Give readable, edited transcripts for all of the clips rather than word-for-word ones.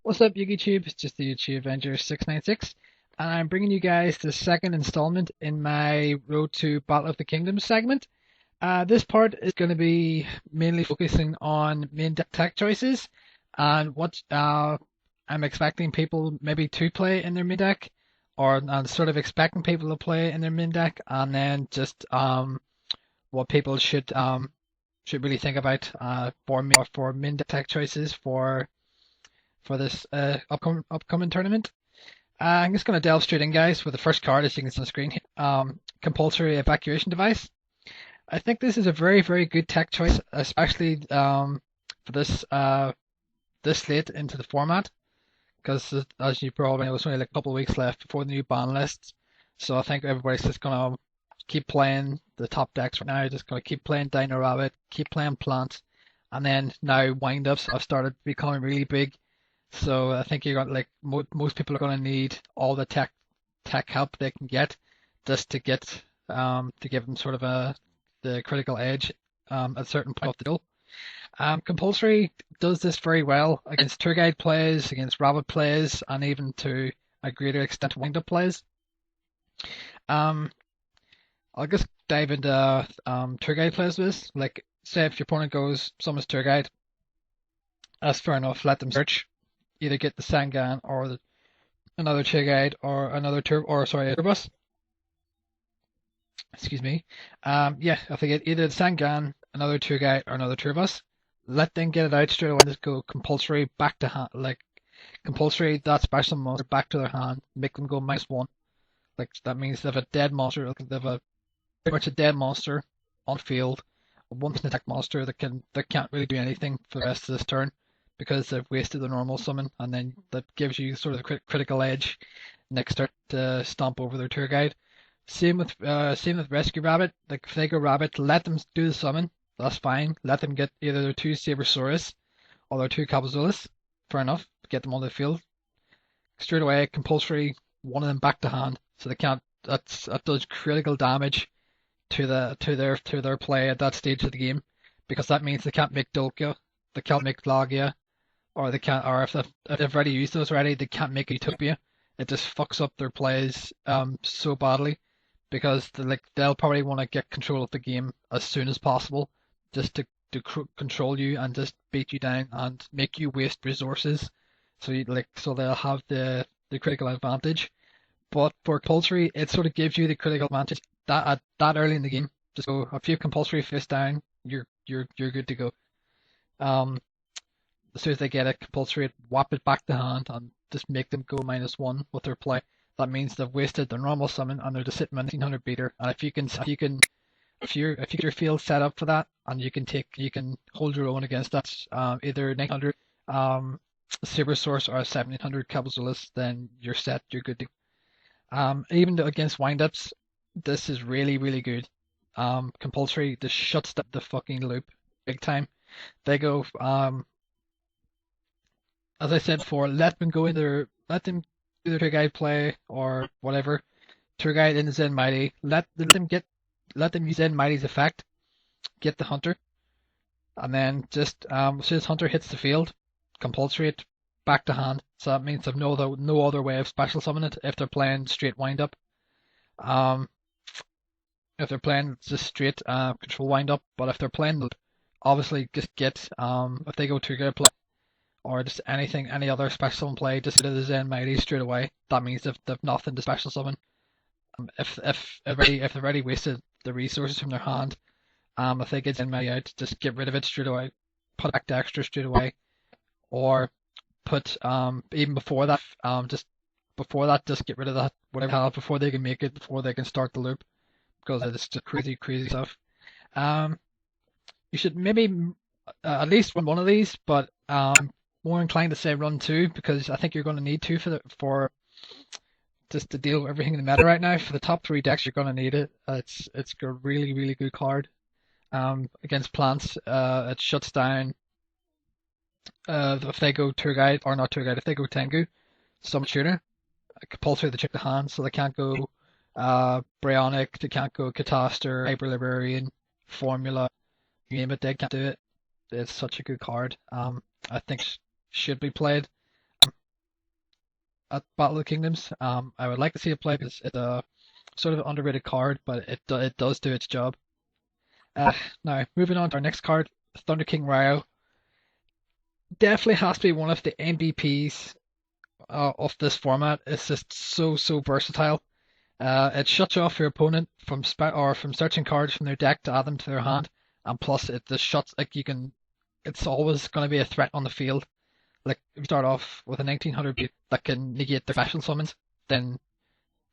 What's up, yugi-tube? It's just the YouTube Avenger 696, and I'm bringing you guys the second installment in my Road to Battle of the Kingdoms segment. This part is going to be mainly focusing on main deck tech choices and what I'm expecting people maybe to play in their main deck, or I'm sort of expecting people to play in their main deck, and then just what people should really think about for main deck tech choices for this upcoming tournament. I'm just going to delve straight in, guys, with the first card, as you can see on the screen here. Compulsory Evacuation Device. I think this is a very, very good tech choice, especially for this late into the format, because as you probably know, it's only like a couple of weeks left before the new ban lists. So I think everybody's just going to keep playing the top decks right now, just going to keep playing Dino Rabbit, keep playing Plant, and then now wind-ups have started becoming really big. So I think you're going like most people are going to need all the tech help they can get just to get to give them sort of the critical edge at a certain point of the deal. Compulsory does this very well against tour guide plays, against rabbit plays, and even to a greater extent wind up plays. Um, I'll just dive into tour guide plays with this. Like, say if your opponent goes summons tour guide, that's fair enough. Let them search, either get the Sangan or another tour guide or another a tour bus. Excuse me. Yeah, if they get either the Sangan, another tour guide, or another tour bus, let them get it out straight away. Just go compulsory back to hand, like compulsory that special monster back to their hand. Make them go -1. Like that means they have a dead monster. Like, they have a pretty much a dead monster on field, a one attack monster that can't really do anything for the rest of this turn because they've wasted the normal summon, and then that gives you sort of the critical edge next turn to stomp over their tour guide. Same with Rescue Rabbit. Like if they go Rabbit, let them do the summon. That's fine. Let them get either their two Sabersaurus or their two Cabazulas. Fair enough. Get them on the field. Straight away, compulsory one of them back to hand. So they can't that does critical damage to their play at that stage of the game. Because that means they can't make Dolkia, they can't make Lagia, or they can't or if they've already used those already, they can't make Utopia. It just fucks up their plays so badly because they'll probably want to get control of the game as soon as possible, just to control you and just beat you down and make you waste resources. So they'll have the critical advantage. But for compulsory, it sort of gives you the critical advantage that early in the game. Just go a few compulsory face down, you're good to go. Um, as soon as they get it compulsory, whap it back to hand and just make them go -1 with their play. That means they've wasted their normal summon and they're just sitting on 1900 beater. And if you get your field set up for that and you can hold your own against that either 900 Saber Source or 1700 Cabazulas, then you're set. You're good to even against windups, this is really, really good. Compulsory, this shuts the fucking loop big time. They go, as I said before, let them do their tour guide play or whatever. Tour guide in Zen Mighty, let them use Zen Mighty's effect, get the hunter, and then just as soon as hunter hits the field, compulsory it back to hand. So that means they've no other way of special summoning it if they're playing straight wind up. Um, if they're playing just straight control wind up, but if they're playing obviously just get if they go to play or just any other special summon play, just get the Zen Mighty straight away. That means they've nothing to special summon. If they've already wasted the resources from their hand, if they get Zen Mighty out, just get rid of it straight away, put it back to extra straight away, or put even before that just get rid of that whatever have before they can make it before they can start the loop because it's just crazy stuff. Um, you should maybe at least run one of these, but more inclined to say run two because I think you're going to need two for just to deal with everything in the meta right now. For the top three decks, you're going to need it. It's a really good card. Against plants, it shuts down. If they go tour guide or not tour guide, if they go Tengu, summon tuner, compulsory to check the hand, so they can't go Bryonic, they can't go Catastor, Hyper Librarian, Formula, you name it, they can't do it. It's such a good card. I think should be played. at Battle of the Kingdoms. I would like to see it play because it's a sort of underrated card, but it does do its job. Now moving on to our next card, Thunder King Rai-Oh. Definitely has to be one of the MVPs of this format. It's just so versatile. It shuts off your opponent from from searching cards from their deck to add them to their hand, and plus it just shuts like you can. It's always going to be a threat on the field. Like if you start off with a 1900 beat that can negate their special summons, then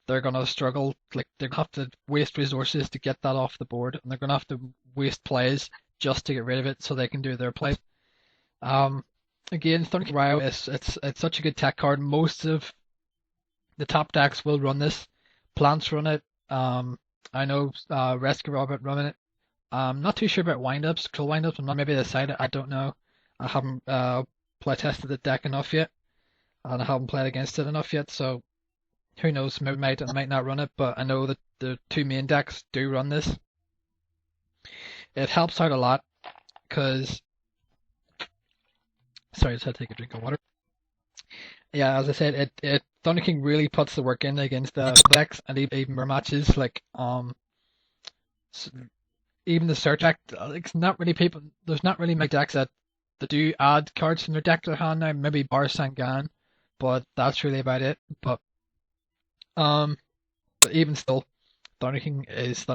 they're gonna struggle. Like they're gonna have to waste resources to get that off the board, and they're gonna have to waste plays just to get rid of it so they can do their plays. Again, Thunder King Rai-Oh it's such a good tech card. Most of the top decks will run this. Plants run it. I know Rescue Robot running it. I'm not too sure about windups, control windups. I'm not maybe decided. I don't know. I haven't play tested the deck enough yet, and I haven't played against it enough yet. So who knows? Maybe I might not run it, but I know that the two main decks do run this. It helps out a lot because. Sorry, I just had to take a drink of water. Yeah, as I said, it Thunder King really puts the work in against the decks and even more matches. Like even the search deck, it's not really people. There's not really many decks that do add cards from their deck to their hand now. Maybe Bar Sangan, but that's really about it. But even still, Thunder King is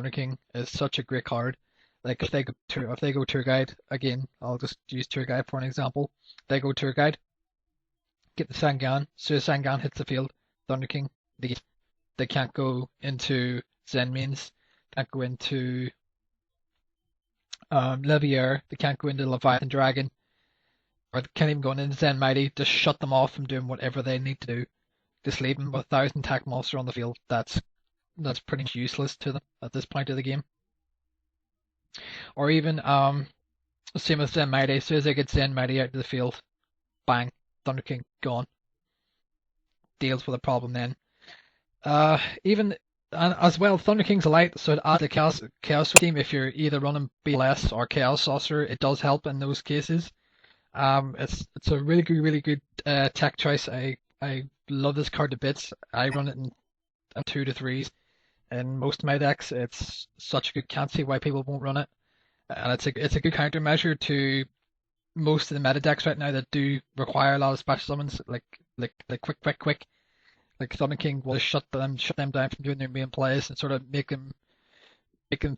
such a great card. Like if they go tour guide again, I'll just use tour guide for an example. They go tour guide, get the Sangan. So as Sangan hits the field, Thunder King, they can't go into Zen Mains, can't go into Levier, they can't go into Leviathan Dragon, or they can't even go into Zen Mighty. Just shut them off from doing whatever they need to do. Just leave them with 1,000 attack monster on the field. That's pretty much useless to them at this point of the game. Or even same with Zen Mighty. As soon as they get Zen Mighty out of the field, bang, Thunder King gone. Deals with a problem then. Even and as well, Thunder King's a light, so it adds the Chaos scheme. If you're either running BLS or Chaos Saucer, it does help in those cases. It's a really good tech choice. I love this card to bits. I run it in 2 to 3s in most of my decks. It's such a good. Can't see why people won't run it, and it's a good countermeasure to most of the meta decks right now that do require a lot of special summons, like quick. Like Thunder King will shut them down from doing their main plays and sort of make them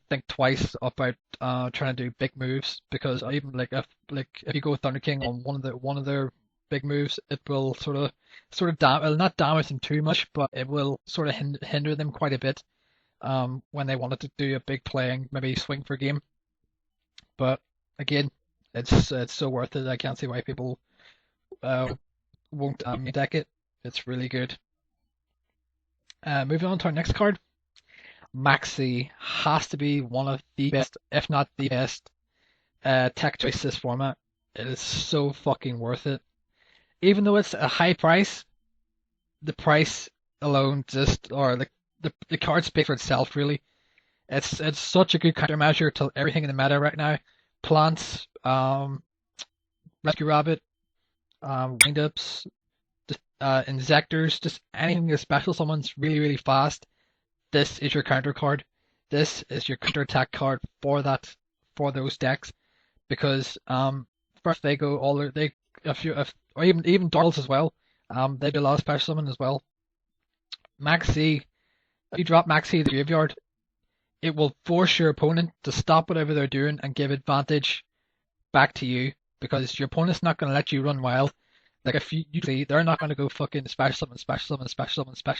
think twice about trying to do big moves, because even like if you go with Thunder King on one of their big moves, it will sort of it'll not damage them too much, but it will sort of hinder them quite a bit when they wanted to do a big play and maybe swing for a game. But again, it's so worth it. I can't see why people won't deck it. It's really good. Moving on to our next card, Maxx C has to be one of the best, if not the best, tech choice this format. It is so fucking worth it. Even though it's a high price, the price alone the card speaks for itself really. It's such a good countermeasure to everything in the meta right now. Plants, Rescue Rabbit, windups, Injectors, just anything that special summons really fast. This is your counter card. This is your counter attack card for those decks, because first they go or even Darls as well. They do a lot of special summon as well. Maxx C, if you drop Maxx C in the graveyard, it will force your opponent to stop whatever they're doing and give advantage back to you, because your opponent's not going to let you run wild. Like if usually they're not going to go fucking special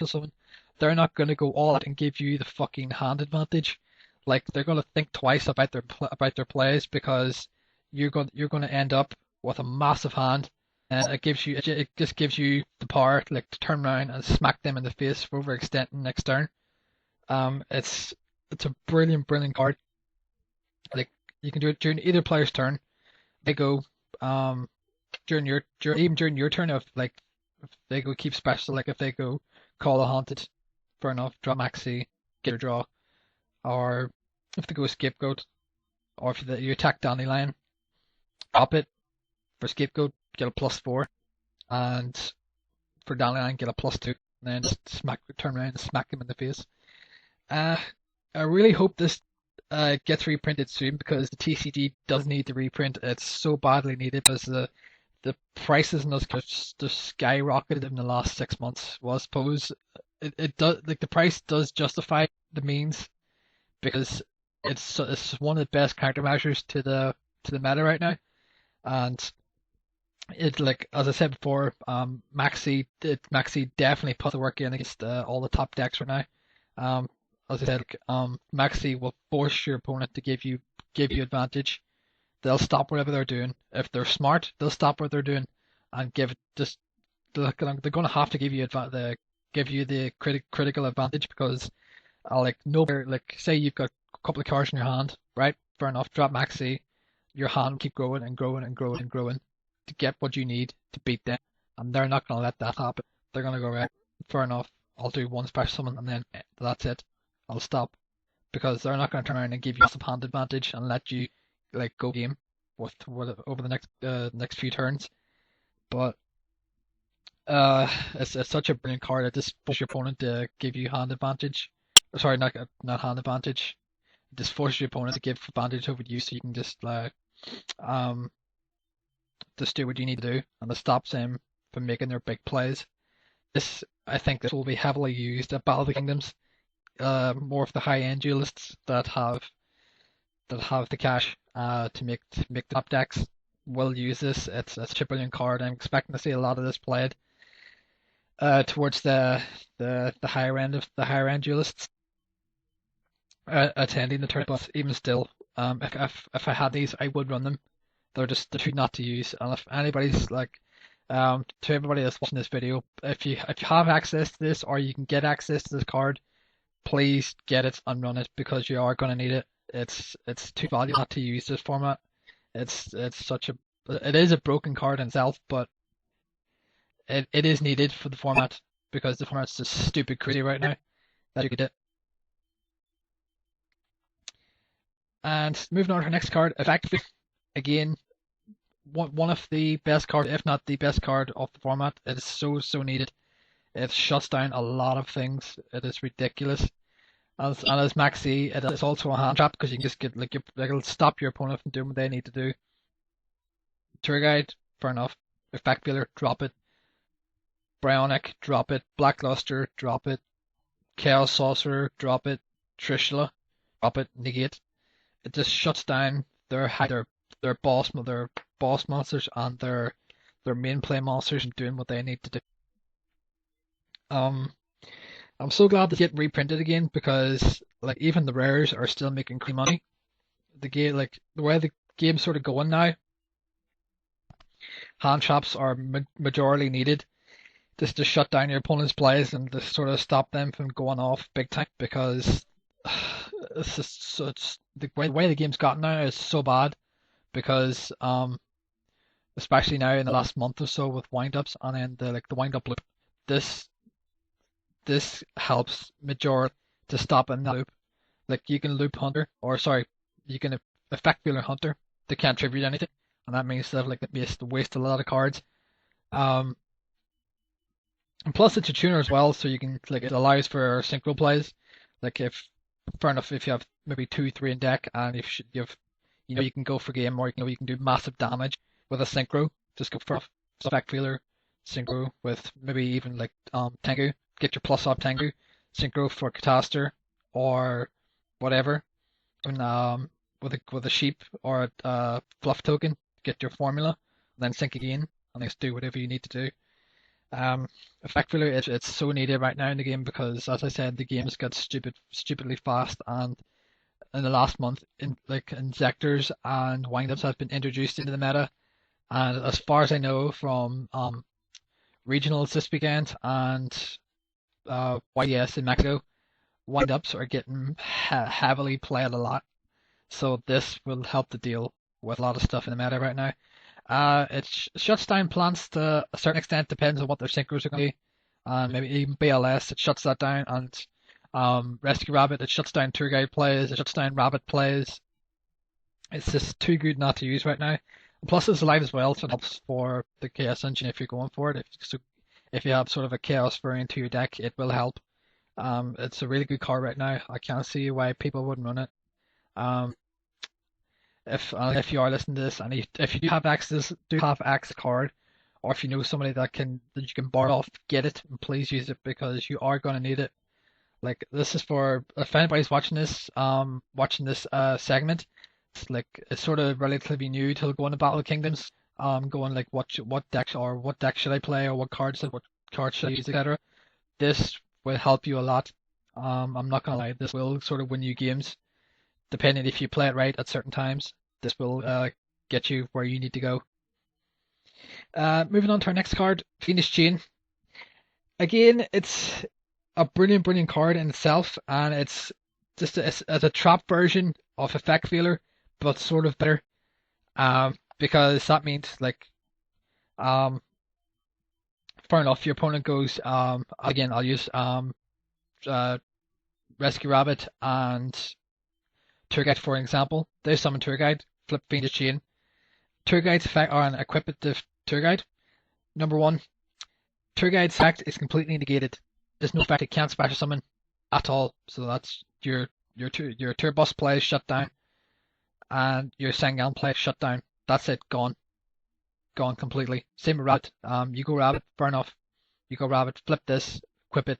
summon. They're not going to go all out and give you the fucking hand advantage. Like they're going to think twice about their plays, because you're going to end up with a massive hand, and it just gives you the power like to turn around and smack them in the face for overextending next turn. It's a brilliant card. Like you can do it during either player's turn. They go during your turn, if they go keep special, like if they go Call the Haunted, fair enough, draw Maxx C, get a draw, or if they go Scapegoat, or if you attack Dandelion, drop it for Scapegoat, get a +4, and for Dandelion, get a +2, and then just turn around and smack him in the face. I really hope this gets reprinted soon, because the TCG does need to reprint. It's so badly needed, because the prices in those cards just skyrocketed in the last 6 months. Well, I suppose it does, like, the price does justify the means, because it's one of the best countermeasures to the meta right now. And it, like, as I said before, Maxx C definitely put the work in against all the top decks right now. As I said, Maxx C will force your opponent to give you advantage. They'll stop whatever they're doing. If they're smart, they'll stop what they're doing and they're going to have to give you the critical advantage, because say you've got a couple of cards in your hand, right? Fair enough. Drop Maxx C, your hand will keep growing and growing and growing and growing to get what you need to beat them, and they're not going to let that happen. They're going to go, right, fair enough, I'll do one special summon and then that's it. I'll stop, because they're not going to turn around and give you some hand advantage and let you go game with over the next few turns. But it's such a brilliant card. It just forces your opponent to give you hand advantage. Sorry, not hand advantage. It just forces your opponent to give advantage over you, so you can just do what you need to do, and it stops them from making their big plays. I think this will be heavily used at Battle of the Kingdoms. More of the high-end duelists that have the cash to make the top decks will use this. It's such a brilliant card. I'm expecting to see a lot of this played towards the higher end duelists attending the tournament. But even still, if I had these, I would run them. They're too not to use. And if anybody's to everybody that's watching this video, if you have access to this, or you can get access to this card, please get it and run it, because you are going to need it. It's too valuable not to use this format. It is a broken card in itself, but it is needed for the format, because the format's just stupid crazy right now that you get it. And moving on to our next card, Evacuation. Again, one of the best cards, if not the best card of the format. It is so needed. It shuts down a lot of things. It is ridiculous. As Maxx C, it is also a hand trap, because you can just get it'll stop your opponent from doing what they need to do. Tour Guide, fair enough. Effect-Veiler, drop it. Bryonic, drop it. Blackluster, drop it. Chaos Sorcerer, drop it. Trishula, drop it. Negate. It just shuts down their boss monsters and their main play monsters and doing what they need to do. I'm so glad to get reprinted again, because even the rares are still making clean money. The game, the way the game's sort of going now, hand traps are majorly needed just to shut down your opponent's plays and to sort of stop them from going off big time, because the way the game's gotten now is so bad, because especially now in the last month or so with wind-ups, and then the wind-up loop, this helps major to stop in that loop. You can loop Hunter, you can Effect-Veiler Hunter to can't tribute anything, and that means that it waste a lot of cards. And plus it's a tuner as well, so you can it allows for synchro plays. Fair enough, if you have maybe 2-3 in deck, and if you can go for game, or you can do massive damage with a synchro. Just go for Effect-Veiler synchro with maybe even Tengu. Get your plus up Tengu, synchro for Catastor or whatever, and with a sheep or a fluff token, get your formula, and then sync again, and then do whatever you need to do. Effectively, it's so needed right now in the game, because, as I said, the game's got stupidly fast, and in the last month, injectors and windups have been introduced into the meta, and as far as I know from regionals this weekend and YES in Mexico, wind-ups are getting heavily played a lot. So this will help to deal with a lot of stuff in the meta right now. It shuts down plants to a certain extent, depends on what their synchros are going to be. Maybe even BLS, it shuts that down. And Rescue Rabbit, it shuts down Tour Guide plays, it shuts down Rabbit plays. It's just too good not to use right now. And plus it's alive as well, so it helps for the Chaos Engine if you're going for it. if you have sort of a chaos variant to your deck, it will help. It's a really good card right now. I can't see why people wouldn't run it. Um, if you are listening to this and if you do have access card, or if you know somebody that you can borrow off, get it and please use it because you are going to need it. Like this is for if anybody's watching this segment, it's sort of relatively new to go into Battle of Kingdoms. Going like what deck should I play, or what cards should I use, etc. This will help you a lot. I'm not gonna lie, this will sort of win you games, depending if you play it right at certain times. This will get you where you need to go. Moving on to our next card, Fiendish Chain. Again, it's a brilliant card in itself, and it's just it's a trap version of Effect Veiler, but sort of better. Because that means like fair enough, your opponent goes again, I'll use Rescue Rabbit and Tour Guide for example. They summon Tour Guide, flip Fiendish Chain. Tour Guide's effect are an equipative Tour Guide. Number one, Tour Guide's effect is completely negated. There's no effect, it can't special summon at all. So that's your Tour Bus play shut down, and your Sangan play shut down. That's it, gone completely. Same with Rabbit. You go Rabbit, burn off. You go Rabbit, flip this, equip it,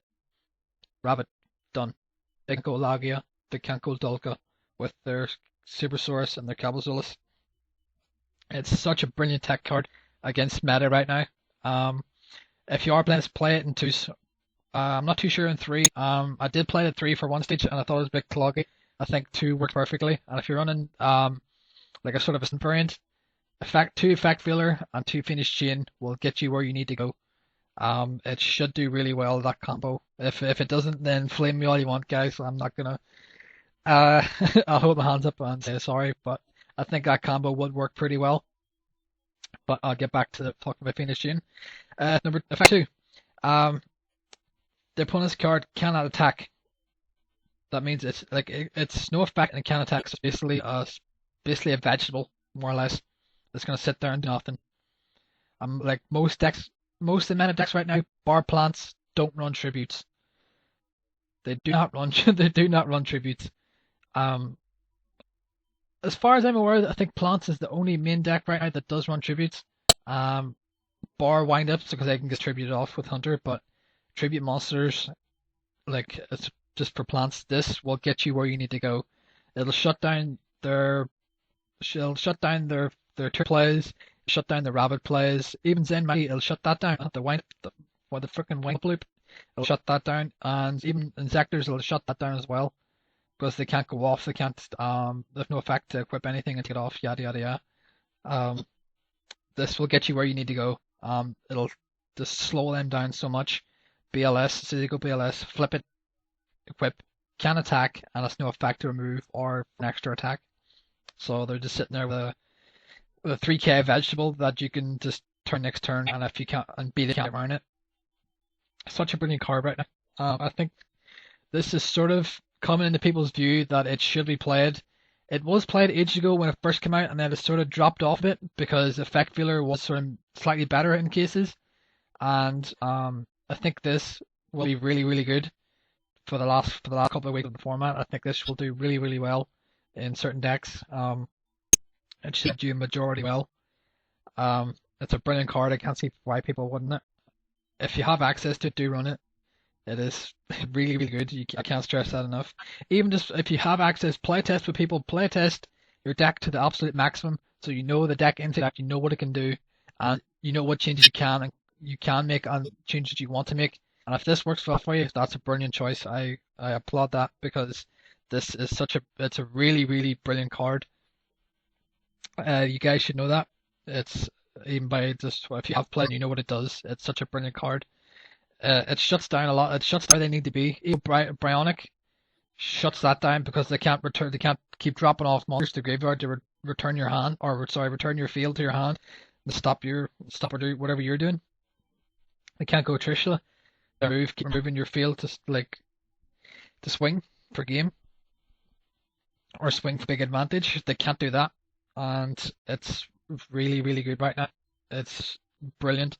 Rabbit, done. They can go Lagia, they can't go Dulka with their Supersaurus and their Cabazulus. It's such a brilliant tech card against meta right now. If you are playing this, play it in twos. I'm not too sure in three. I did play it at three for one stage, and I thought it was a bit cloggy. I think two worked perfectly. And if you're running like a sort of a variant, two Effect Veiler and two Fiendish Chain will get you where you need to go. It should do really well, that combo. If it doesn't, then flame me all you want, guys. I'm not gonna. I'll hold my hands up and say sorry, but I think that combo would work pretty well. But I'll get back to talking about Fiendish Chain. Effect 2. The opponent's card cannot attack. That means it's no effect and it can't attack. So it's basically a vegetable, more or less. It's gonna sit there and do nothing. Like most of the meta decks right now, bar plants don't run tributes. They do not run tributes. As far as I'm aware, I think plants is the only main deck right now that does run tributes. Bar windups because they can get tributed off with Hunter, but tribute monsters, like it's just for plants. This will get you where you need to go. It'll shut down their tour plays, shut down the rabbit plays. Even Zen Mighty, it'll shut that down. The freaking wind loop, it'll shut that down, and even Insectors, it'll shut that down as well because they can't go off. They can't. There's no effect to equip anything and get off. Yada yada yada. This will get you where you need to go. It'll just slow them down so much. BLS, so you go BLS, flip it, equip, can attack, and it's no effect to remove or an extra attack. So they're just sitting there with a 3k vegetable that you can just turn next turn, and if you can't, and beat it, can't around it. Such a brilliant card right now. I think this is sort of coming into people's view that it should be played. It was played ages ago when it first came out, and then it sort of dropped off a bit because Effect Veiler was sort of slightly better in cases, and I think this will be really good for the last couple of weeks of the format. I think this will do really well in certain decks. It should do majority well. It's a brilliant card. I can't see why people wouldn't it. If you have access to it, do run it. It is really good. I can't stress that enough. Even just if you have access, play test with people. Play test your deck to the absolute maximum, so you know the deck into that. You know what it can do, and you know what changes you can make and changes you want to make. And if this works well for you, that's a brilliant choice. I applaud that because this is it's a really brilliant card. You guys should know that. It's even by just if you have played, you know what it does. It's such a brilliant card. It shuts down a lot. It shuts down where they need to be. Even Bryonic shuts that down because they can't keep dropping off monsters to graveyard to return your hand, return your field to your hand and stop or do whatever you're doing. They can't go Trishula. Keep moving your field to swing for game or swing for big advantage. They can't do that, and it's really good right now. It's brilliant.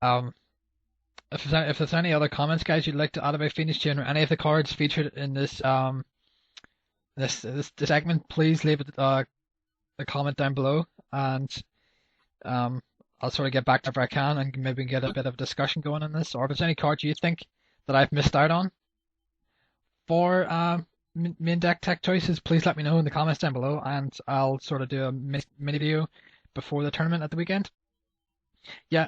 Um, if there's any other comments, guys, you'd like to add about Fiendish Chain or any of the cards featured in this segment, please leave a comment down below, and um, I'll sort of get back to whenever I can, and maybe get a bit of discussion going on this. Or if there's any cards you think that I've missed out on for main deck tech choices, please let me know in the comments down below, and I'll sort of do a mini video before the tournament at the weekend. Yeah,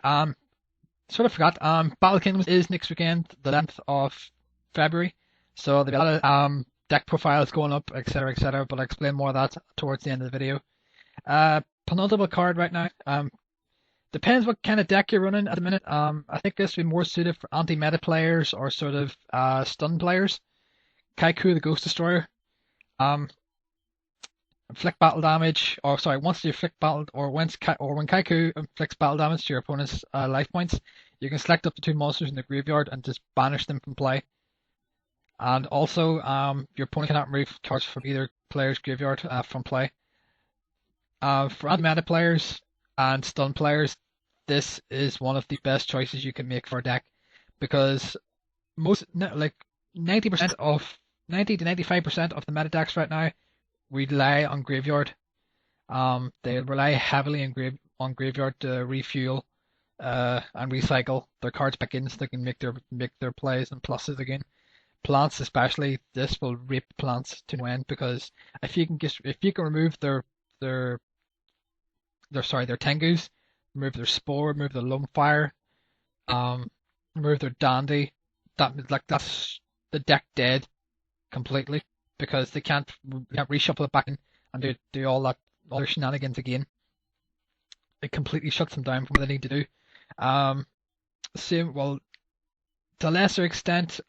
sort of forgot. Battle Kingdoms is next weekend, the 11th of February. So there'll be a lot of deck profiles going up, etc., etc. But I'll explain more of that towards the end of the video. Penultimate card right now. Depends what kind of deck you're running at the minute. I think this would be more suited for anti-meta players or sort of stun players. Kycoo the Ghost Destroyer. Inflict battle damage, or sorry, once you inflict battle, or when Kycoo inflicts battle damage to your opponent's life points, you can select up to 2 monsters in the graveyard and just banish them from play. And also, your opponent cannot remove cards from either player's graveyard from play. For anti-meta players and stun players, this is one of the best choices you can make for a deck, because most, like 90% to 95% of the meta decks right now rely on graveyard. They rely heavily on graveyard to refuel and recycle their cards back in, so they can make their plays and pluses again. Plants especially, this will rip plants to no end, because if you can remove their Tengus, remove their Spore, remove their Lumefire, remove their Dandy, that's the deck dead completely, because they can't reshuffle it back in and do all their shenanigans again. It completely shuts them down from what they need to do. To a lesser extent,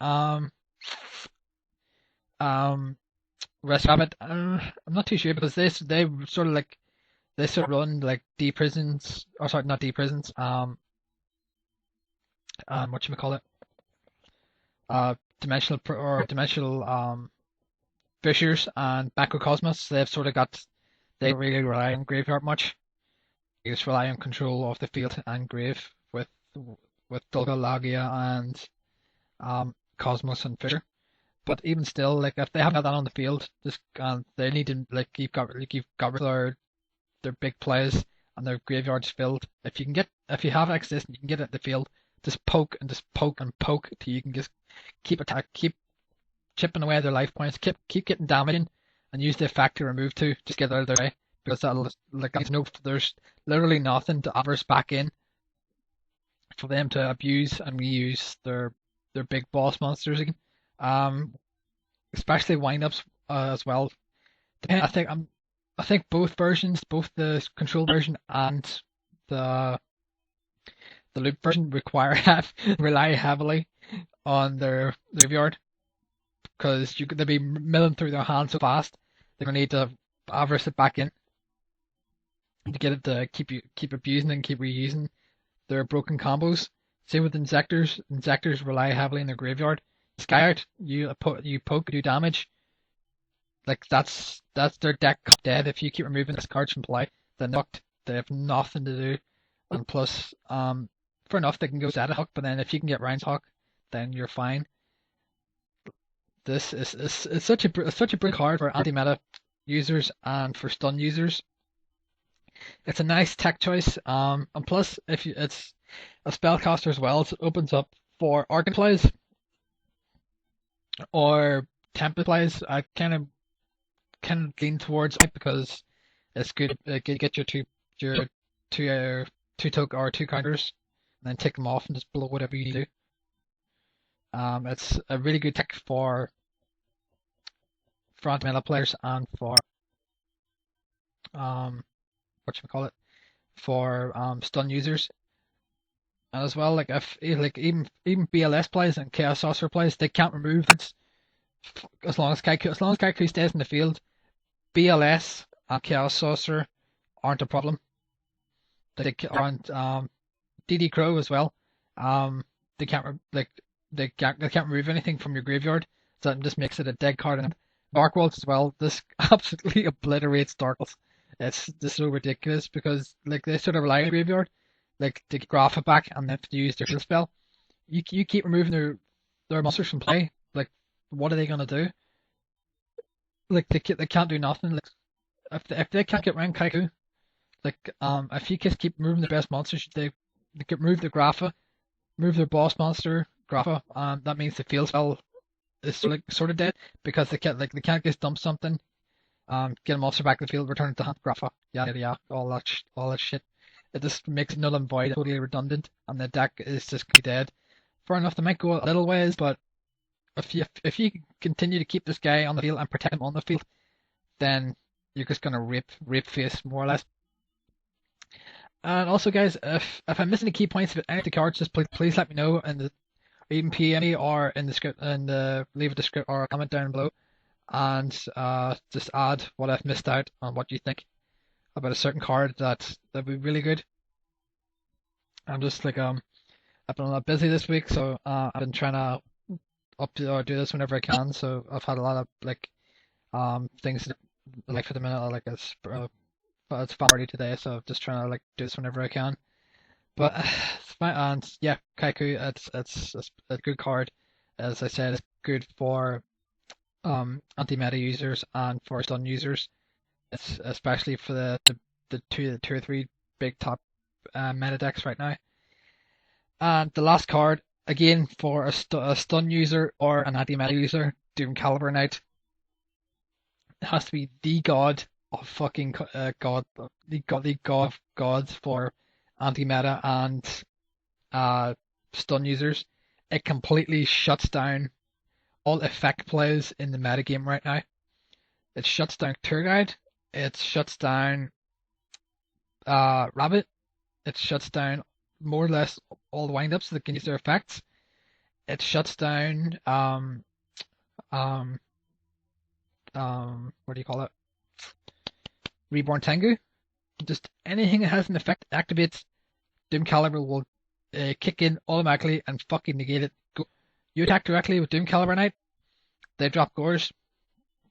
Rest Rabbit, I'm not too sure, because they sort of run like D-prisons, or sorry, not D-prisons, whatchamacallit, dimensional Fissures and Macrocosmos. They don't really rely on graveyard much. They just rely on control of the field and grave with Dulga, Lagia, and Cosmos and Fissure. But even still, like if they have that on the field, they need to you've got rid of their big plays and their graveyards filled. If you have access and you can get it at the field, just poke and poke till you can just keep chipping away their life points, keep getting damage in, and use the effect to remove 2, just get out of their way, because there's literally nothing to averse back in for them to abuse and reuse their big boss monsters again. Especially windups as well. I think both versions, both the control version and the loop version, rely heavily on their graveyard, because they'll be milling through their hands so fast, they're gonna need to averse it back in to get it to keep abusing and keep reusing their broken combos. Same with Insectors. Insectors rely heavily on their graveyard. Sky Art, you poke, do damage. Like that's their deck dead. If you keep removing this cards from play, then they have nothing to do. And plus, for enough they can go Zeta Hawk, but then if you can get Ryan's Hawk, then you're fine. This is such a big card for anti-meta users and for stun users. It's a nice tech choice. And plus, it's a spellcaster as well, so it opens up for Arcane plays or template plays. I kind of lean towards it, because it's good. Get your two token or 2 counters, and then take them off and just blow whatever you need to do. It's a really good tech for anti-meta players and for stun users. And as well, like even BLS plays and Chaos Sorcerer plays, they can't remove it as long as Kycoo stays in the field. BLS and Chaos Sorcerer aren't a problem. They aren't DD Crow as well. They can't remove anything from your graveyard, so that just makes it a dead card. And Dark Worlds as well. This absolutely obliterates Dark Worlds. It's just so ridiculous, because like they sort of rely on the graveyard. like to get Grapha back and then to use their heal spell. You keep removing their monsters from play. Like, what are they gonna do? Like they can't do nothing. Like if they can't get around Kycoo, like if you just keep moving the best monsters, they could move the Grapha, move their boss monster Grapha. That means the field spell is sort of dead because they can't just dump something, get a monster back in the field, return it to hand Grapha, yeah, all that shit. It just makes it null and void, totally redundant, and the deck is just dead. Fair enough, they might go a little ways, but if you continue to keep this guy on the field and protect him on the field, then you're just gonna rape face more or less. And also, guys, if I'm missing the key points of any of the cards, just please let me know, and or even PM me or in the script, and leave a script or a comment down below, and just add what I've missed out on what you think about a certain card that'd be really good. I'm just like I've been a lot busy this week, so I've been trying to do this whenever I can. So I've had a lot of like things like for the minute, like it's party today, so I'm just trying to like do this whenever I can. But it's fine, and yeah, Kycoo, it's a good card. As I said, it's good for anti-meta users and for stun users. It's especially for the two or three big top meta decks right now. And the last card, again, for a stun user or an anti-meta user, Doomcaliber Knight. It has to be the god of fucking the god of gods for anti-meta and stun users. It completely shuts down all effect plays in the metagame right now. It shuts down Tour Guide. It shuts down Rabbit. It shuts down more or less all the windups that can use their effects. It shuts down what do you call it? Reborn Tengu. Just anything that has an effect activates, Doomcaliber will kick in automatically and fucking negate it. You attack directly with Doomcaliber Knight, they drop Gores.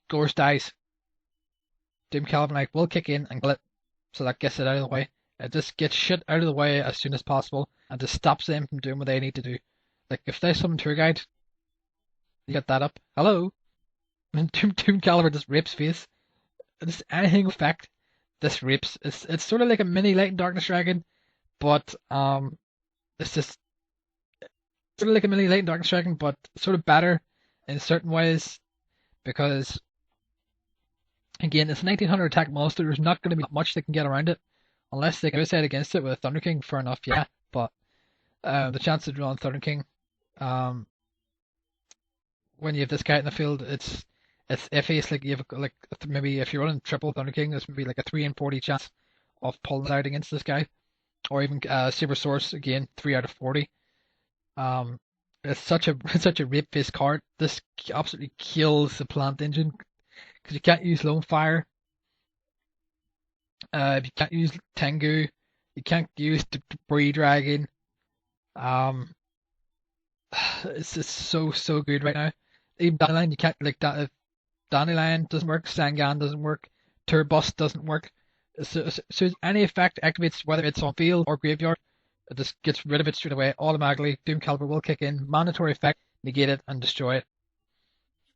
Gores dies. Doomcaliber Knight will kick in and kill it, so that gets it out of the way. It just gets shit out of the way as soon as possible and just stops them from doing what they need to do. Like if they summon Tour Guide, you get that up. Hello? And Doomcaliber just rips face. Just anything effect, this rips. It's sort of like a mini Light and Darkness Dragon, but it's just sort of like a mini Light and Darkness Dragon, but sort of better in certain ways because again, it's a 1900 attack monster. There's not going to be much that can get around it unless they go set against it with a Thunder King. Fair enough, yeah, but the chance of drawing Thunder King, when you have this guy in the field, it's iffy. It's like you have like maybe if you're running triple Thunder King, there's maybe like a 3 in 40 chance of pulling out against this guy, or even Saber Source again 3 out of 40. It's such a rape face card. This absolutely kills the plant engine because you can't use Lone Fire. You can't use Tengu. You can't use Debris Dragon. It's just so good right now. Even Dandelion, you can't like that. If Dandelion doesn't work, Sangan doesn't work, Turbust doesn't work. So any effect activates whether it's on field or graveyard, it just gets rid of it straight away automatically. Doomcaliber will kick in, mandatory effect, negate it and destroy it.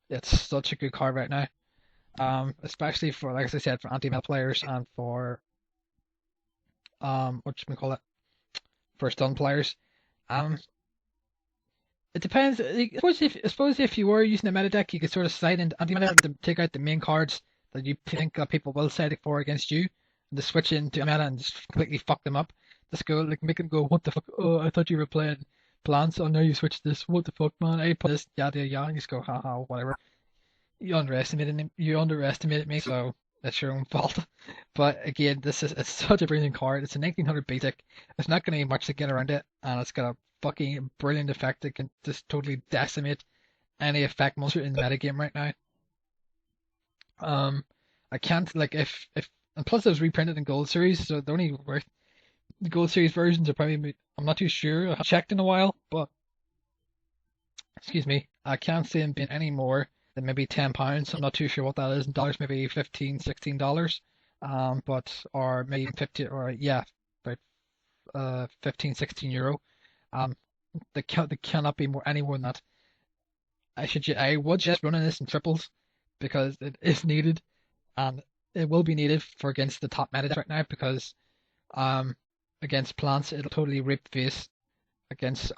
It's such a good card right now. Especially for, like I said, for anti-meta players and for what you call it, for stun players. It depends. I suppose if you were using a meta deck, you could sort of slide into anti-meta to take out the main cards that you think that people will side for against you, and to switch into a meta and just completely fuck them up. Just go like make them go, what the fuck? Oh, I thought you were playing plants. Oh, now you switched this. What the fuck, man? I put this yada yada. And you just go, haha, whatever. You underestimated me, so that's your own fault. But again, it's such a brilliant card. It's a 1900 basic. There's not going to be much to get around it, and it's got a fucking brilliant effect that can just totally decimate any effect monster in the metagame right now. I can't like if and plus it was reprinted in Gold Series, so they're only worth the Gold Series versions are probably, I'm not too sure. I haven't checked in a while, but excuse me, I can't see them being any more than maybe £10. I'm not too sure what that is in dollars, maybe $15, $16. But or maybe 50 or yeah, about €15-16. They cannot be any more than that. I would just running this in triples because it is needed, and it will be needed for against the top meta right now, because against plants it'll totally rape face. Against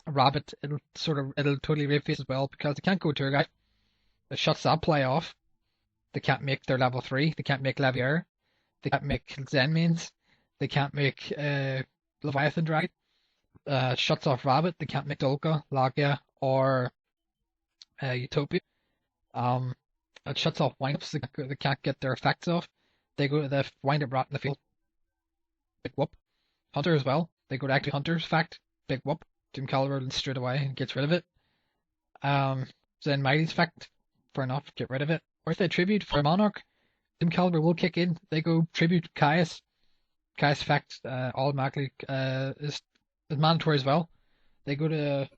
rabbit it'll totally rape face as well, because they can't go tour guide. It shuts that play off. They can't make their level 3. They can't make Levier. They can't make Zen mains. They can't make Leviathan Drag. Shuts off Rabbit. They can't make Dolka, Lagia, or Utopia. It shuts off windups. They can't get their effects off. They wind up rat in the field. Big whoop. Hunter as well. They go to active Hunter's effect. Big whoop. Doomcaliber straight away and gets rid of it. Zen Mighty's effect. Fair enough. Get rid of it. Or if they tribute for Monarch, Doomcaliber will kick in. They go tribute Caius. Caius effect automatically is mandatory as well. They go to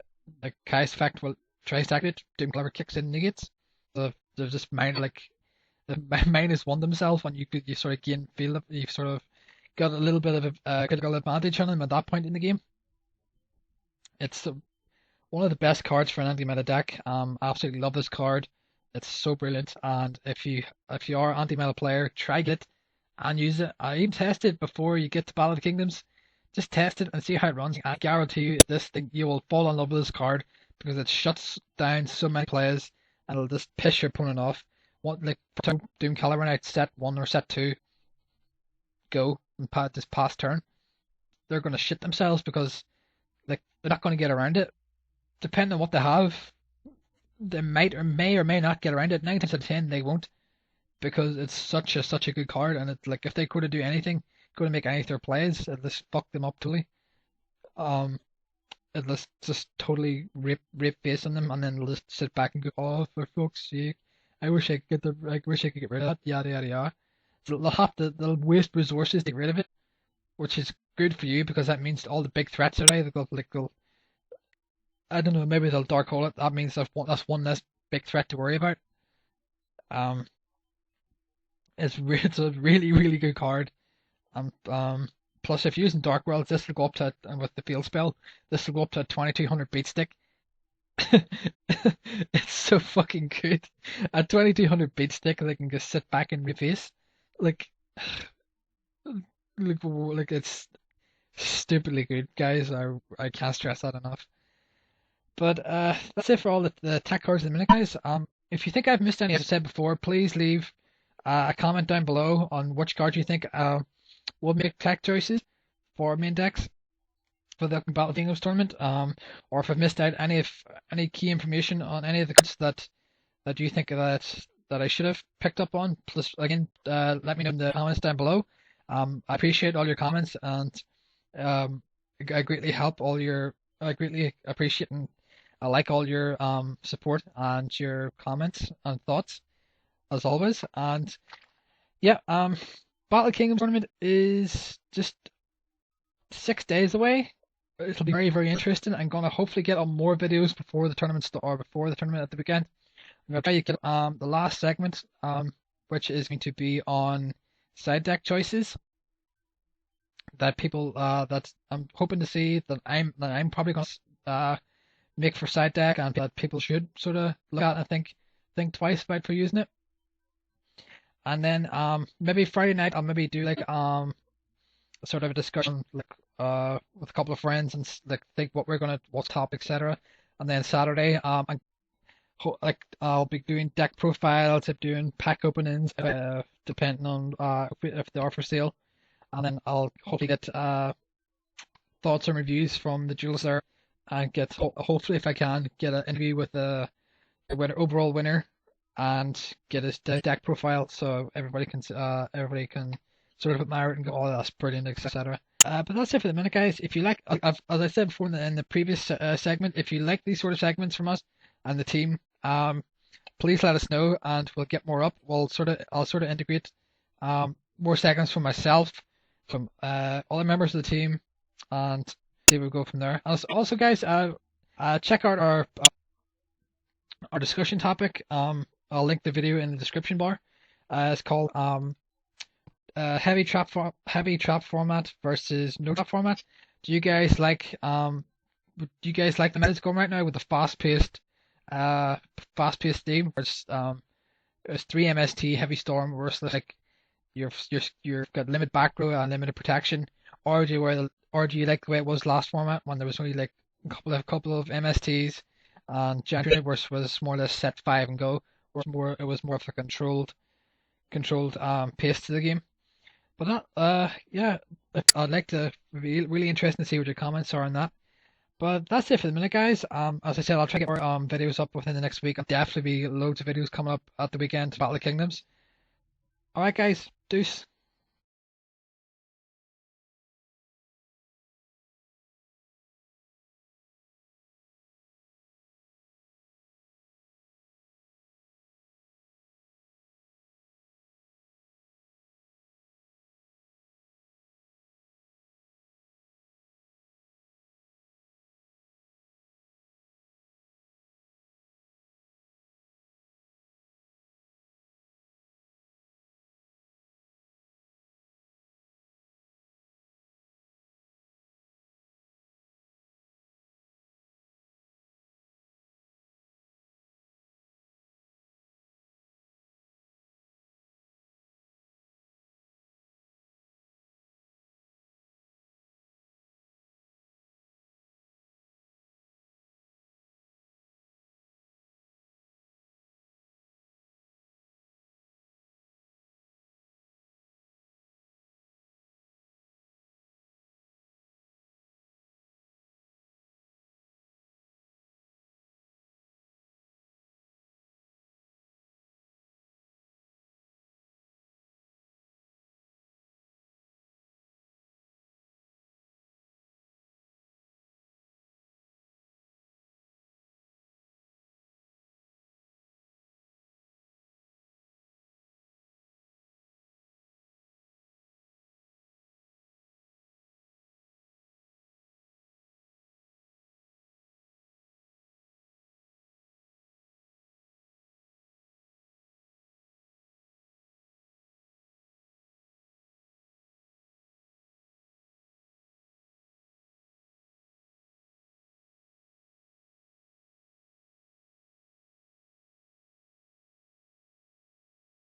Caius effect will try to stack it. Doomcaliber kicks in, negates. So they're just the -1 themselves, and you sort of gain feel that you've sort of got a little bit of a critical advantage on them at that point in the game. It's one of the best cards for an anti-meta deck. Absolutely love this card. It's so brilliant, and if you are an anti-meta player, try it and use it. I even test it before you get to Battle of the Kingdoms. Just test it and see how it runs. I guarantee you this thing, you will fall in love with this card, because it shuts down so many players and it'll just piss your opponent off. Doomcaliber Knight set 1 or set 2, go and this past turn, they're going to shit themselves, because they're not going to get around it. Depending on what they have, they may or may not get around it. 9 times out of 10 they won't, because it's such a good card, and it's if they go to do anything, go to make any of their plays, it'll just fuck them up totally. It'll just totally rape face on them, and then they'll just sit back and go, oh, for fuck's sake, I wish I could get rid of that, yada yada yada. So they'll waste resources to get rid of it, which is good for you, because that means all the big threats are there. They'll I don't know, maybe they'll dark hole it. That means that's one less big threat to worry about. It's a really good card. Plus, if you're using Dark Worlds, this will go up to, and with the field spell, this will go up to a 2200 beat stick. It's so fucking good. A 2200 beat stick, they can just sit back and reface. It's stupidly good, guys. I can't stress that enough. But that's it for all the tech cards in the minute, guys. If you think I've missed any, as I said before, please leave a comment down below on which card you think will make tech choices for main decks for the Battle of the Kingdoms tournament. Or if I've missed out any key information on any of the cards that you think that I should have picked up on, please again let me know in the comments down below. I appreciate all your comments, and I greatly appreciate and I like all your support and your comments and thoughts, as always. And yeah, Battle of Kingdoms tournament is just 6 days away. It'll be very interesting. I'm gonna hopefully get on more videos before the tournament at the weekend. I'm gonna try to get the last segment, which is going to be on side deck choices that people that I'm hoping to see that I'm probably gonna make for side deck, and that people should sort of look at and think twice about for using it. And then maybe Friday night I'll maybe do sort of a discussion with a couple of friends, and think what's topic, etc. And then Saturday I'll be doing deck profiles, doing pack openings, depending on if they are for sale. And then I'll hopefully get thoughts and reviews from the jewelers there, and hopefully, if I can, get an interview with the overall winner, and get his deck profile, so everybody can sort of admire it and go, oh, that's brilliant, etc. But that's it for the minute, guys. If you like, as I said before in the previous segment, if you like these sort of segments from us and the team, please let us know, and we'll get more up. I'll sort of integrate more segments from myself, from other members of the team, and see where we go from there. Also, guys, check out our discussion topic. I'll link the video in the description bar. It's called heavy trap format versus no trap format. Do you guys like the meta going right now with the fast paced theme where it's 3 MST heavy storm versus like you've got limited back row and limited protection, or do you like the way it was last format when there was only like a couple of MSTs and Giant was more or less set five and go. It was more of a controlled pace to the game. But that yeah, I'd like to be really interested to see what your comments are on that. But that's it for the minute, guys. As I said, I'll try to get more videos up within the next week. There'll definitely be loads of videos coming up at the weekend, Battle of Kingdoms. Alright guys, deuce.